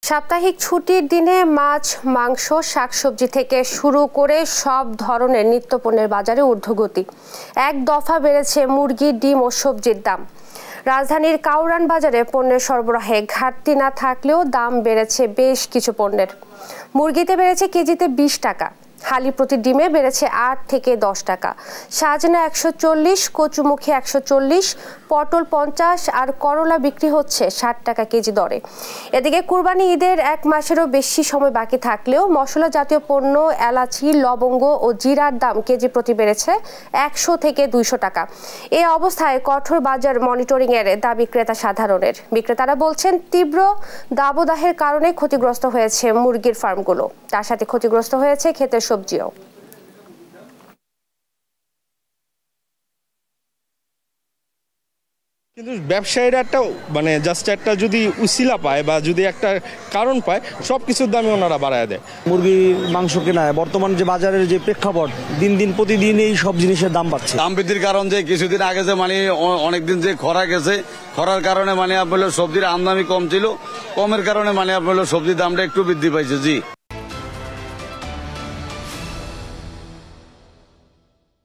সাপ্তাহিক ছুটির দিনে মাছ, মাংস, শাকসবজি থেকে শুরু করে সব ধরনের নিত্যপণ্যের বাজারে ঊর্ধ্বগতি। এক দফা বেড়েছে মুরগি, ডিম ও সবজির দাম। রাজধানীর কাউরান বাজারে পণ্যের সরবরাহে ঘাটতি না থাকলেও দাম বেড়েছে বেশ কিছু পণ্যের। মুরগিতে বেড়েছে কেজিতে 20 টাকা, হালি প্রতি ডিমে বেড়েছে 8 থেকে 10 টাকা, সাজনা 140, কচুমুখী 140, পটল 50 আর করলা বিক্রি হচ্ছে 60 টাকা কেজি দরে। এদিকে কুরবানি ঈদের 1 মাসেরও বেশি সময় বাকি থাকলেও মশলা জাতীয় পণ্য, এলাচি, লবঙ্গ ও জিরার দাম কেজি প্রতি বেড়েছে 100 থেকে 200 টাকা। এই অবস্থায় কঠোর বাজার মনিটরিং এর দাবি ক্রেতা সাধারণের। বিক্রেতারা বলছেন, তীব্র দাবদাহের কারণে ক্ষতিগ্রস্ত হয়েছে মুরগির ফার্মগুলো, তার সাথে ক্ষতিগ্রস্ত হয়েছে ক্ষেতের সবজিও। কিন্তু ব্যবসায়ীরা একটা জাস্ট একটা যদি উসিলা পায় বা যদি একটা কারণ পায়, সব কিছুর দামে ওনারা বাড়ায় দেয়। মুরগির মাংস কেনায় বর্তমান যে বাজারের যে প্রেক্ষাপট, দিন দিন প্রতিদিন এই সব জিনিসের দাম বাড়ছে। দাম বৃদ্ধির কারণ যে কিছুদিন আগে যে অনেকদিন যে খরা গেছে, খরার কারণে আপনার সবজির আমদানি কম ছিল, কমের কারণে আপনার সবজির দামটা একটু বৃদ্ধি পাইছে। জি।